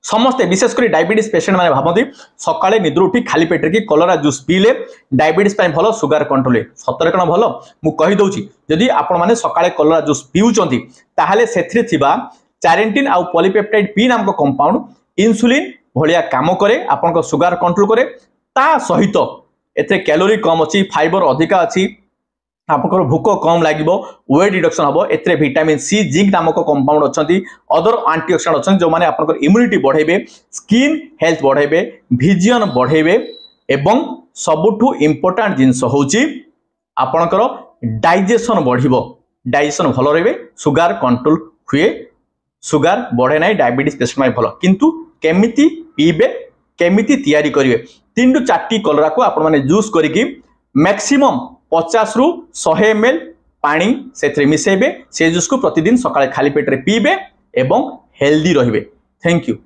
समस्ते विशेषकर diabetes patient मैंने भावती सकाळे निद्र उठी खाली पेट की कलरा जूस पीले डायबिटीज भल सुगार कंट्रोल सतरे कण भल मु कहीदे जदि आपण मैंने सकाळे कलरा जूस पीउचंती ताहले सेथिरे थिबा चारेंटिन आउ पॉलीपेप्टाइड पी नामक कंपाउंड इंसुलिन भलिया काम करे आपन सुगार कंट्रोल करे ता सहित एथे कैलोरी कम अच्छी फाइबर अधिका अच्छी आपनकर भूक कम लागिबो वेट रिडक्शन हबो एथरे विटामिन सी जिंक नामक कंपाउंड अछंती अदर एंटीऑक्सीडेंट अछंती जो माने आपनकर इम्यूनिटी बढ़ाइबे स्किन हेल्थ बढ़ाइबे विजन बढ़ाइबे एवं सबुठु इंपोर्टेंट जिंस होउची आपनकर डाइजेशन बढ़िबो डाइजेशन भलो रहबे सुगार कंट्रोल हुए सुगार बढ़े ना डायबिटीज पेशेंट में भल किंतु केमिति पीबे केमिति तैयारी करिवे 3 टू 4 कलरा को आपण माने जूस करिकी मैक्सिमम 50 रु 100 ml पानी से मिसेबे से जूस को प्रतिदिन सकाळे खाली पेट रे पीबे एवं हेल्दी रहिबे। Thank you.